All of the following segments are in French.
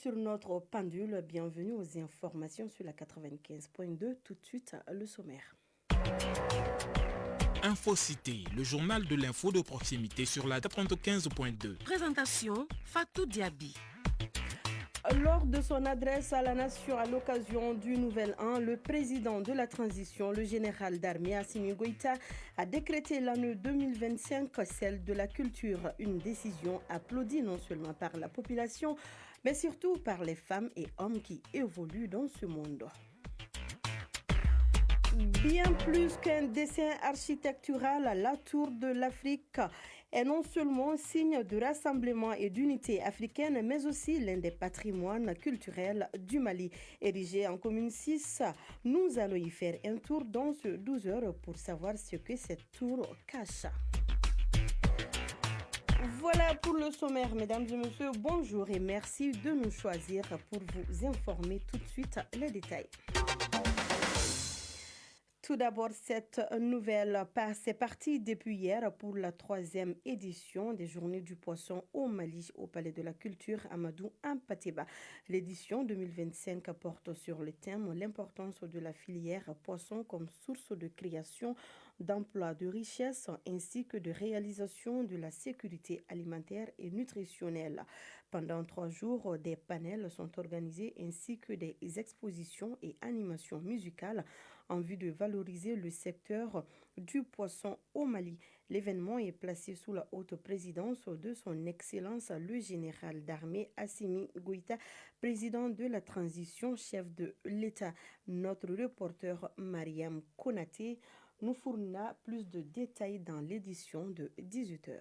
sur notre pendule. Bienvenue aux informations sur la 95.2. Tout de suite, le sommaire. Infocité, le journal de l'info de proximité sur la 95.2. Présentation, Fatou Diaby. Lors de son adresse à la nation à l'occasion du Nouvel An, le président de la transition, le général d'armée Assimi Goïta, a décrété l'année 2025 celle de la culture. Une décision applaudie non seulement par la population, mais surtout par les femmes et hommes qui évoluent dans ce monde. Bien plus qu'un dessin architectural, la Tour de l'Afrique est non seulement signe de rassemblement et d'unité africaine, mais aussi l'un des patrimoines culturels du Mali. Érigée en commune 6, nous allons y faire un tour dans ce 12 heures pour savoir ce que cette tour cache. Voilà pour le sommaire, mesdames et messieurs. Bonjour et merci de nous choisir pour vous informer tout de suite les détails. Tout d'abord, cette nouvelle c'est parti depuis hier pour la 3e édition des Journées du Poisson au Mali, au Palais de la Culture Amadou Hampâté-Bâ. L'édition 2025 porte sur le thème l'importance de la filière poisson comme source de création, d'emploi, de richesse ainsi que de réalisation de la sécurité alimentaire et nutritionnelle. Pendant 3 jours, des panels sont organisés ainsi que des expositions et animations musicales en vue de valoriser le secteur du poisson au Mali. L'événement est placé sous la haute présidence de son Excellence le général d'armée Assimi Goïta, président de la transition, chef de l'État. Notre reporter Mariam Konaté nous fournira plus de détails dans l'édition de 18h.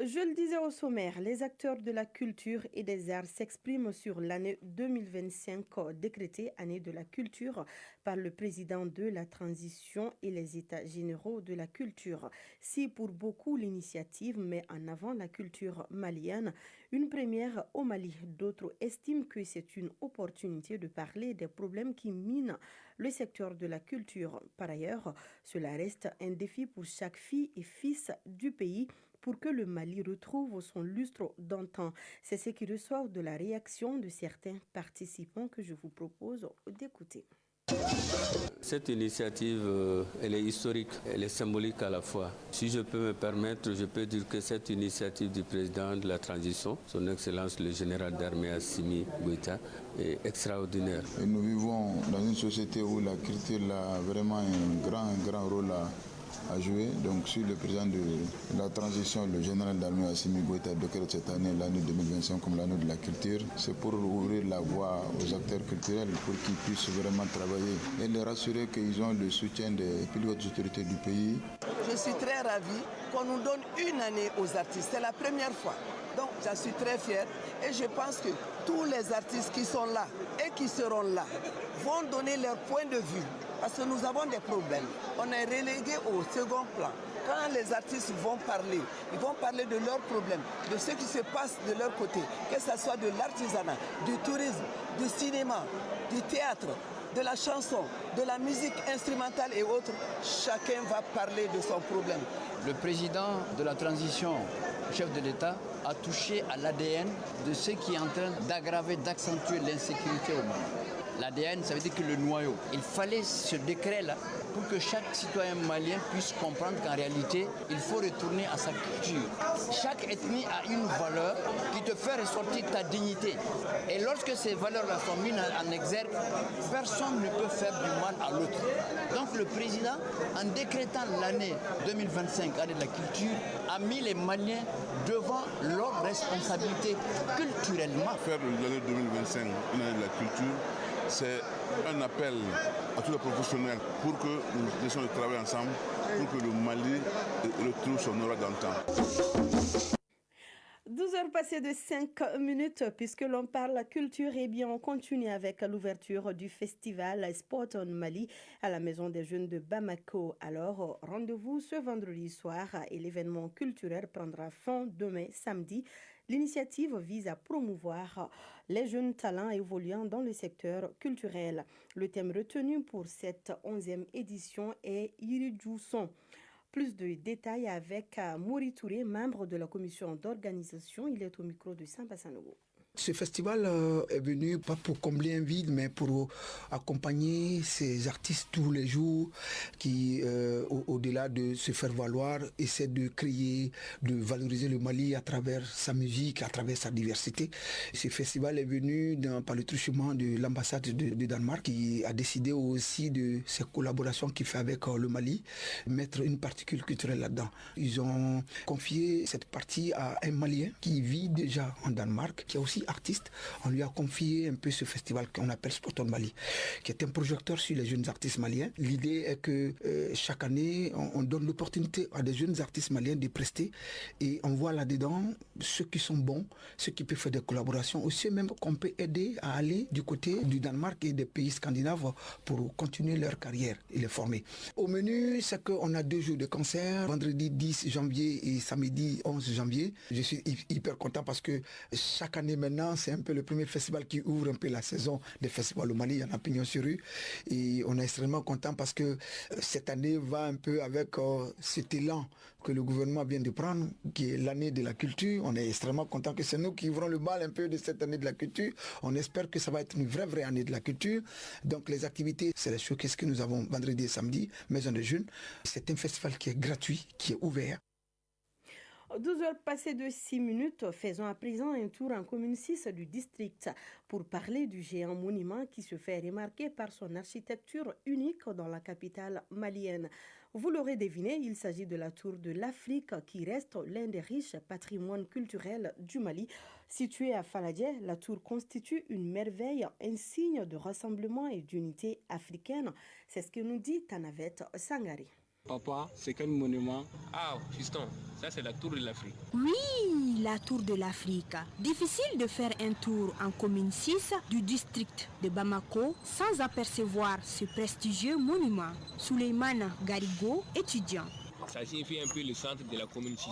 Je le disais au sommaire, les acteurs de la culture et des arts s'expriment sur l'année 2025 décrétée année de la culture par le président de la transition et les états généraux de la culture. Si pour beaucoup l'initiative met en avant la culture malienne, une première au Mali, d'autres estiment que c'est une opportunité de parler des problèmes qui minent le secteur de la culture. Par ailleurs, cela reste un défi pour chaque fille et fils du pays pour que le Mali retrouve son lustre d'antan. C'est ce qui ressort de la réaction de certains participants que je vous propose d'écouter. Cette initiative, elle est historique, elle est symbolique à la fois. Si je peux me permettre, je peux dire que cette initiative du président de la transition, son Excellence le général d'armée Assimi Goïta, est extraordinaire. Et nous vivons dans une société où la culture a vraiment un grand rôle à jouer. Donc, si le président de la transition, le général d'armée Assimi Goïta, décrète cette année, l'année 2025, comme l'année de la culture, c'est pour ouvrir la voie aux acteurs culturels pour qu'ils puissent vraiment travailler et les rassurer qu'ils ont le soutien des plus hautes autorités du pays. Je suis très ravie qu'on nous donne une année aux artistes. C'est la première fois. Donc, j'en suis très fière et je pense que tous les artistes qui sont là et qui seront là vont donner leur point de vue. Parce que nous avons des problèmes. On est relégué au second plan. Quand les artistes vont parler, ils vont parler de leurs problèmes, de ce qui se passe de leur côté, que ce soit de l'artisanat, du tourisme, du cinéma, du théâtre, de la chanson, de la musique instrumentale et autres. Chacun va parler de son problème. Le président de la transition, chef de l'État, a touché à l'ADN de ce qui est en train d'aggraver, d'accentuer l'insécurité au monde. L'ADN, ça veut dire que le noyau. Il fallait ce décret-là pour que chaque citoyen malien puisse comprendre qu'en réalité, il faut retourner à sa culture. Chaque ethnie a une valeur qui te fait ressortir ta dignité. Et lorsque ces valeurs-là sont mises en exergue, personne ne peut faire du mal à l'autre. Donc le président, en décrétant l'année 2025, année de la culture, a mis les Maliens devant leurs responsabilités culturellement. Faire l'année 2025 une année de la culture, c'est un appel à tous les professionnels pour que nous essayons de travailler ensemble pour que le Mali retrouve son aura d'antan. 12 heures passées de 5 minutes, puisque l'on parle culture, et bien on continue avec l'ouverture du festival Sport on Mali à la Maison des Jeunes de Bamako. Alors, rendez-vous ce vendredi soir et l'événement culturel prendra fin demain samedi. L'initiative vise à promouvoir les jeunes talents évoluant dans le secteur culturel. Le thème retenu pour cette 11e édition est Iridjousson. Plus de détails avec Mouri Touré, membre de la commission d'organisation. Il est au micro de Samba Sanogo. Ce festival est venu pas pour combler un vide, mais pour accompagner ces artistes tous les jours qui, au-delà de se faire valoir, essaient de créer, de valoriser le Mali à travers sa musique, à travers sa diversité. Ce festival est venu par le truchement de l'ambassade de Danemark qui a décidé aussi de ces collaborations qu'il fait avec le Mali, mettre une partie culturelle là-dedans. Ils ont confié cette partie à un Malien qui vit déjà en Danemark, qui a aussi artiste. On lui a confié un peu ce festival qu'on appelle Spot on Mali, qui est un projecteur sur les jeunes artistes maliens. L'idée est que chaque année, on donne l'opportunité à des jeunes artistes maliens de prester et on voit là-dedans ceux qui sont bons, ceux qui peuvent faire des collaborations, aussi même qu'on peut aider à aller du côté du Danemark et des pays scandinaves pour continuer leur carrière et les former. Au menu, c'est qu'on a 2 jours de concert, vendredi 10 janvier et samedi 11 janvier. Je suis hyper content parce que chaque année maintenant, c'est un peu le premier festival qui ouvre un peu la saison des festivals au Mali. Il y en a pignon sur rue et on est extrêmement content parce que cette année va un peu avec cet élan que le gouvernement vient de prendre, qui est l'année de la culture. On est extrêmement content que c'est nous qui ouvrons le bal un peu de cette année de la culture. On espère que ça va être une vraie année de la culture. Donc les activités, c'est les showcases que nous avons vendredi et samedi, Maison des Jeunes. C'est un festival qui est gratuit, qui est ouvert. 12 heures passées de 6 minutes, faisons à présent un tour en commune 6 du district pour parler du géant monument qui se fait remarquer par son architecture unique dans la capitale malienne. Vous l'aurez deviné, il s'agit de la Tour de l'Afrique qui reste l'un des riches patrimoines culturels du Mali. Située à Faladje, la tour constitue une merveille, un signe de rassemblement et d'unité africaine. C'est ce que nous dit Tanavet Sangari. Papa, c'est quel monument? Ah, fiston, ça c'est la Tour de l'Afrique. Oui, la Tour de l'Afrique. Difficile de faire un tour en commune 6 du district de Bamako sans apercevoir ce prestigieux monument. Souleymane Garigo, étudiant. Ça signifie un peu le centre de la commune 6.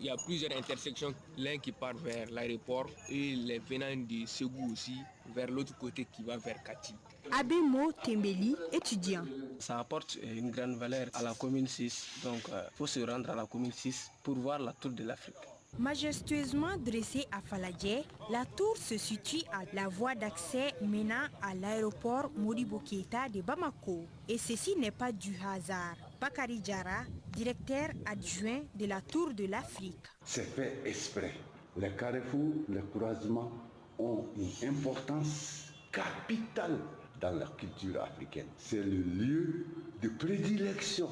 Il y a plusieurs intersections, l'un qui part vers l'aéroport et les venants de Ségou aussi, vers l'autre côté qui va vers Kati. Abemo Tembeli, étudiant. Ça apporte une grande valeur à la commune 6, donc il faut se rendre à la commune 6 pour voir la Tour de l'Afrique. Majestueusement dressée à Faladje, la tour se situe à la voie d'accès menant à l'aéroport Modibo Keïta de Bamako. Et ceci n'est pas du hasard. Bakari Diarra, directeur adjoint de la Tour de l'Afrique. C'est fait exprès. Les carrefours, les croisements ont une importance capitale dans la culture africaine. C'est le lieu de prédilection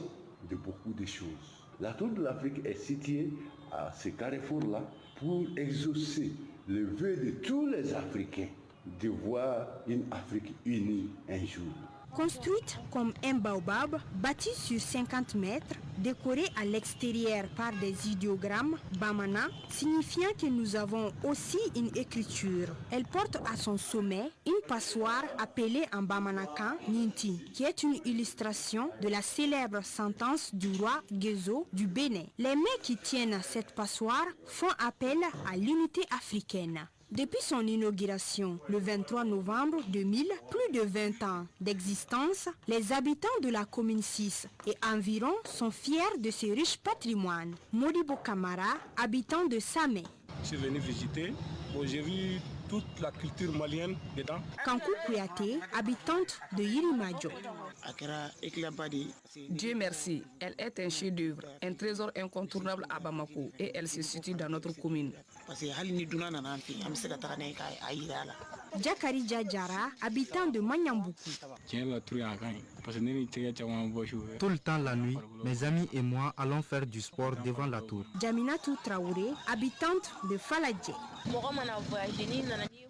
de beaucoup de choses. La Tour de l'Afrique est située à ce carrefour-là pour exaucer le vœu de tous les Africains de voir une Afrique unie un jour. Construite comme un baobab, bâtie sur 50 mètres, décorée à l'extérieur par des idéogrammes Bamana, signifiant que nous avons aussi une écriture. Elle porte à son sommet une passoire appelée en Bamanakan Ninti, qui est une illustration de la célèbre sentence du roi Gezo du Bénin. Les mains qui tiennent cette passoire font appel à l'unité africaine. Depuis son inauguration, le 23 novembre 2000, plus de 20 ans d'existence, les habitants de la commune 6 et environ sont fiers de ce riche patrimoine. Modibo Kamara, habitant de Samé. Je suis venu visiter, j'ai vu toute la culture malienne dedans. Kankou Kouyaté, habitante de Yirimadjo. Dieu merci, elle est un chef-d'œuvre, un trésor incontournable à Bamako et elle se situe dans notre commune. Jakari Djadjara, habitant de Manyamboukou. Tout le temps la nuit, mes amis et moi allons faire du sport devant la tour. Jaminatou Traoré, habitante de Faladje.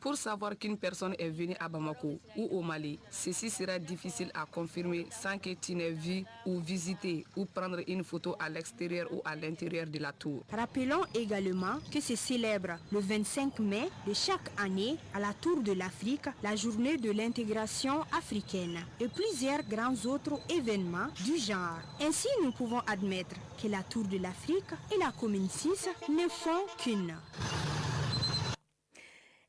Pour savoir qu'une personne est venue à Bamako ou au Mali, ceci sera difficile à confirmer sans que tu n'aies vu ou visité ou prendre une photo à l'extérieur ou à l'intérieur de la tour. Rappelons également que se célèbre le 25 mai de chaque année à la Tour de l'Afrique la journée de l'intégration africaine et plusieurs grands autres événements du genre. Ainsi, nous pouvons admettre que la Tour de l'Afrique et la commune 6 ne font qu'une.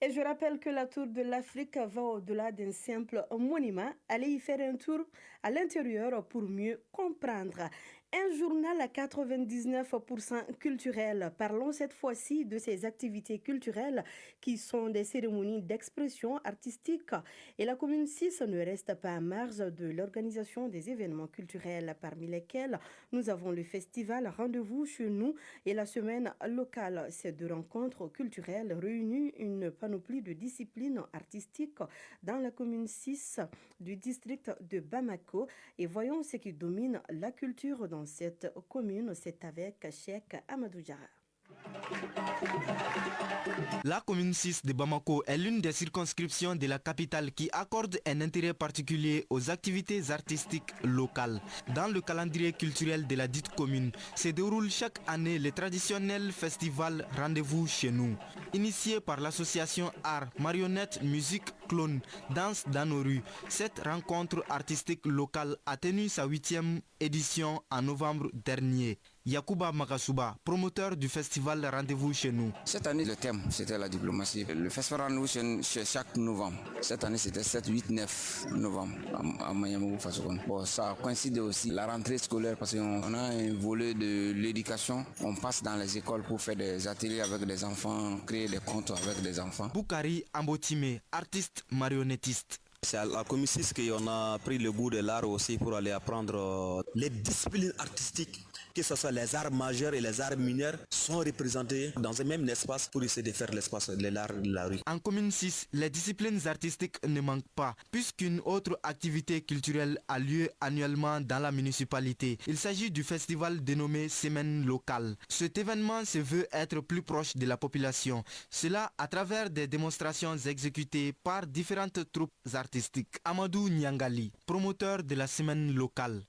Et je rappelle que la Tour de l'Afrique va au-delà d'un simple monument. Allez y faire un tour à l'intérieur pour mieux comprendre. Un journal à 99% culturel. Parlons cette fois-ci de ces activités culturelles qui sont des cérémonies d'expression artistique. Et la commune 6 ne reste pas à marge de l'organisation des événements culturels, parmi lesquels nous avons le festival Rendez-vous chez nous et la semaine locale. Ces deux rencontres culturelles réunissent une panoplie de disciplines artistiques dans la commune 6 du district de Bamako. Et voyons ce qui domine la culture dans cette commune, c'est avec Cheikh Amadou Diarra. La commune 6 de Bamako est l'une des circonscriptions de la capitale qui accorde un intérêt particulier aux activités artistiques locales. Dans le calendrier culturel de la dite commune, se déroule chaque année le traditionnel festival Rendez-vous chez nous. Initié par l'association Art, Marionnette, Musique, Clown, Danse dans nos rues, cette rencontre artistique locale a tenu sa 8e édition en novembre dernier. Yacouba Makasuba, promoteur du festival Rendez-vous chez nous. Cette année, le thème, c'était la diplomatie. Le festival Rendez-vous chez chaque novembre. Cette année, c'était 7, 8, 9 novembre à Mayamou Fasokon. Bon, ça coïncide aussi la rentrée scolaire parce qu'on a un volet de l'éducation. On passe dans les écoles pour faire des ateliers avec des enfants, créer des contes avec des enfants. Boukari Ambotime, artiste marionnettiste. C'est à la commune 6 qu'on a pris le goût de l'art aussi pour aller apprendre les disciplines artistiques, que ce soit les arts majeurs et les arts mineurs, sont représentés dans un même espace pour essayer de faire l'espace de l'art de la rue. En commune 6, les disciplines artistiques ne manquent pas, puisqu'une autre activité culturelle a lieu annuellement dans la municipalité. Il s'agit du festival dénommé Semaine locale. Cet événement se veut être plus proche de la population. Cela à travers des démonstrations exécutées par différentes troupes artistiques. Amadou Nyangali, promoteur de la semaine locale.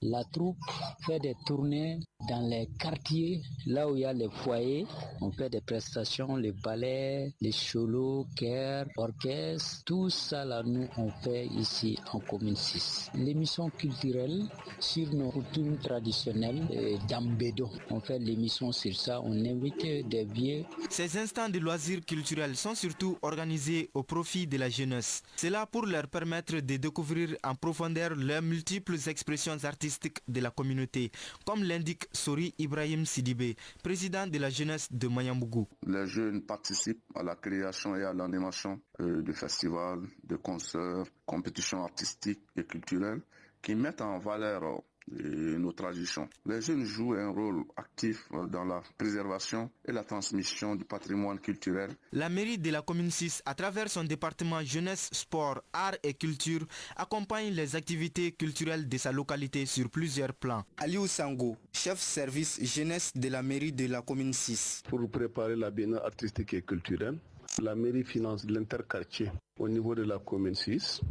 La troupe fait des tournées dans les quartiers, là où il y a les foyers. On fait des prestations, les ballets, les cholos, chœurs, orchestres. Tout ça, là, nous, on fait ici en commune 6. L'émission culturelle sur nos coutumes traditionnelles d'Ambedo. On fait l'émission sur ça. On invite des vieux. Ces instants de loisirs culturels sont surtout organisés au profit de la jeunesse. C'est là pour leur permettre de découvrir en profondeur leurs multiples expressions artistiques de la communauté, comme l'indique Sori Ibrahim Sidibé, président de la jeunesse de Mayambougou. Les jeunes participent à la création et à l'animation de festivals, de concerts, compétitions artistiques et culturelles qui mettent en valeur nos traditions. Les jeunes jouent un rôle actif dans la préservation et la transmission du patrimoine culturel. La mairie de la commune 6, à travers son département jeunesse, sport, art et culture, accompagne les activités culturelles de sa localité sur plusieurs plans. Aliou Sango, chef service jeunesse de la mairie de la commune 6. Pour préparer la biennale artistique et culturelle, la mairie finance l'interquartier au niveau de la commune 6.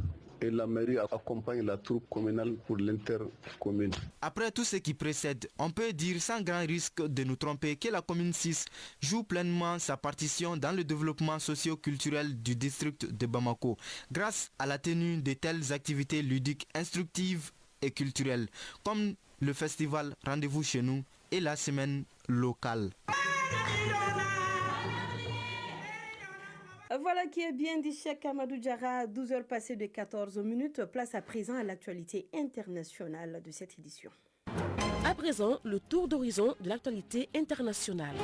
Et la mairie accompagne la troupe communale pour l'intercommune. Après tout ce qui précède, on peut dire sans grand risque de nous tromper que la commune 6 joue pleinement sa partition dans le développement socio-culturel du district de Bamako, grâce à la tenue de telles activités ludiques, instructives et culturelles, comme le festival Rendez-vous chez nous et la semaine locale. Voilà qui est bien dit, Cheikh Amadou Diarra. 12 heures passées de 14 minutes. Place à présent à l'actualité internationale de cette édition. À présent, le tour d'horizon de l'actualité internationale.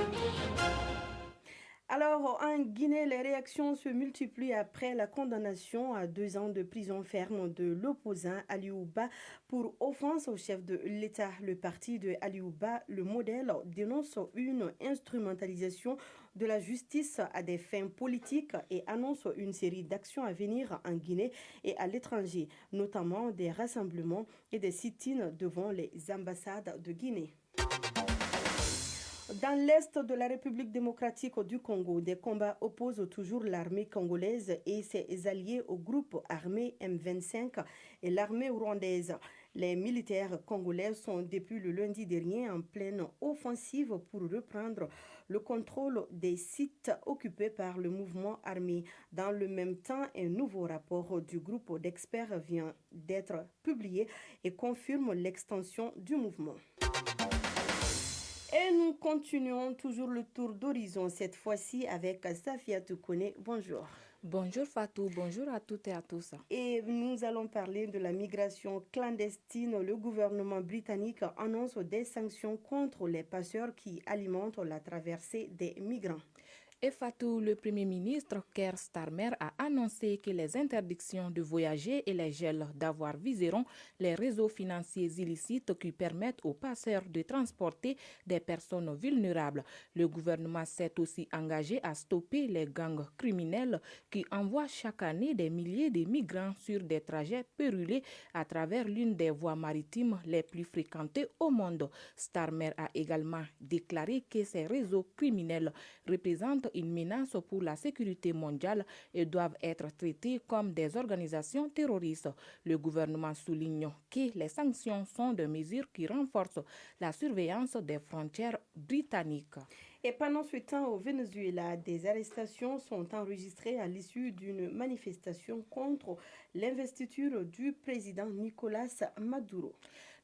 Alors, en Guinée, les réactions se multiplient après la condamnation à 2 ans de prison ferme de l'opposant Aliou Ba pour offense au chef de l'État. Le parti de Aliou Ba, le modèle, dénonce une instrumentalisation de la justice à des fins politiques et annonce une série d'actions à venir en Guinée et à l'étranger, notamment des rassemblements et des sit-ins devant les ambassades de Guinée. Dans l'est de la République démocratique du Congo, des combats opposent toujours l'armée congolaise et ses alliés au groupe armé M25 et l'armée rwandaise. Les militaires congolais sont depuis le lundi dernier en pleine offensive pour reprendre le contrôle des sites occupés par le mouvement armé. Dans le même temps, un nouveau rapport du groupe d'experts vient d'être publié et confirme l'extension du mouvement. Et nous continuons toujours le tour d'horizon, cette fois-ci avec Safia Toukone. Bonjour. Bonjour Fatou, bonjour à toutes et à tous. Et nous allons parler de la migration clandestine. Le gouvernement britannique annonce des sanctions contre les passeurs qui alimentent la traversée des migrants. Et Fatou, le Premier ministre Keir Starmer a annoncé que les interdictions de voyager et les gels d'avoir viseront les réseaux financiers illicites qui permettent aux passeurs de transporter des personnes vulnérables. Le gouvernement s'est aussi engagé à stopper les gangs criminels qui envoient chaque année des milliers de migrants sur des trajets périlleux à travers l'une des voies maritimes les plus fréquentées au monde. Starmer a également déclaré que ces réseaux criminels représentent une menace pour la sécurité mondiale et doivent être traités comme des organisations terroristes. Le gouvernement souligne que les sanctions sont des mesures qui renforcent la surveillance des frontières britanniques. Et pendant ce temps, au Venezuela, des arrestations sont enregistrées à l'issue d'une manifestation contre l'investiture du président Nicolás Maduro.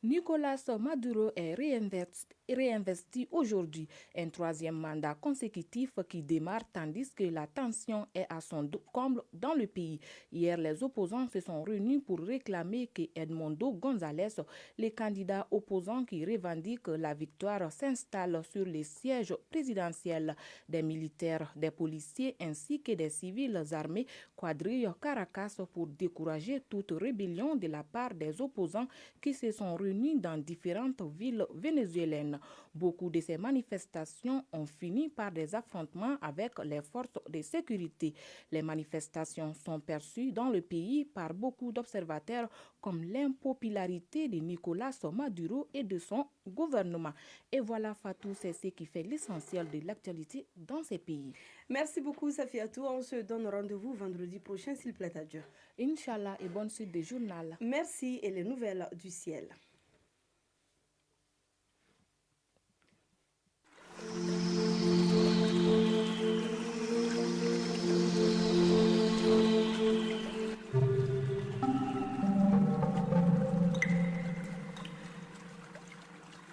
Nicolás Maduro est réinvesti aujourd'hui, un troisième mandat consécutif qui démarre tandis que la tension est à son comble dans le pays. Hier, les opposants se sont réunis pour réclamer que Edmundo González, le candidat opposant qui revendique la victoire, s'installe sur les sièges présidentiels. Des militaires, des policiers ainsi que des civils armés quadrillent Caracas pour décourager toute rébellion de la part des opposants qui se sont réunis dans différentes villes vénézuéliennes. Beaucoup de ces manifestations ont fini par des affrontements avec les forces de sécurité. Les manifestations sont perçues dans le pays par beaucoup d'observateurs comme l'impopularité de Nicolás Maduro et de son gouvernement. Et voilà Fatou, c'est ce qui fait l'essentiel de l'actualité dans ces pays. Merci beaucoup Safiatou. On se donne rendez-vous vendredi prochain s'il plaît à Dieu. Inch'Allah et bonne suite des journal. Merci et les nouvelles du ciel.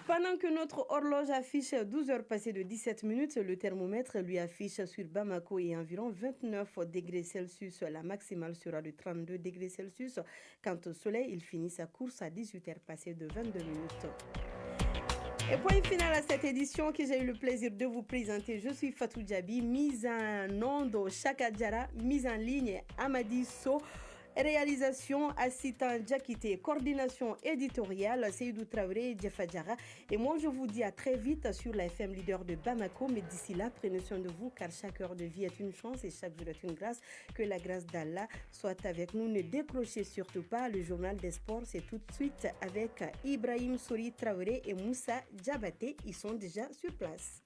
Pendant que notre horloge affiche 12 heures passées de 17 minutes, le thermomètre lui affiche sur Bamako et environ 29 degrés Celsius. La maximale sera de 32 degrés Celsius. Quant au soleil, il finit sa course à 18 heures passées de 22 minutes. Et point final à cette édition que j'ai eu le plaisir de vous présenter. Je suis Fatou Djabi, mise en onde Chaka Diara, mise en ligne Amadi So. Réalisation Assita Djakité, coordination éditoriale Seydou Traoré et Djefa Diarra. Et moi je vous dis à très vite sur la FM leader de Bamako. Mais d'ici là, prenez soin de vous car chaque heure de vie est une chance et chaque jour est une grâce. Que la grâce d'Allah soit avec nous. Ne décrochez surtout pas. Le journal des sports, c'est tout de suite avec Ibrahim Souri Traoré et Moussa Diabaté. Ils sont déjà sur place.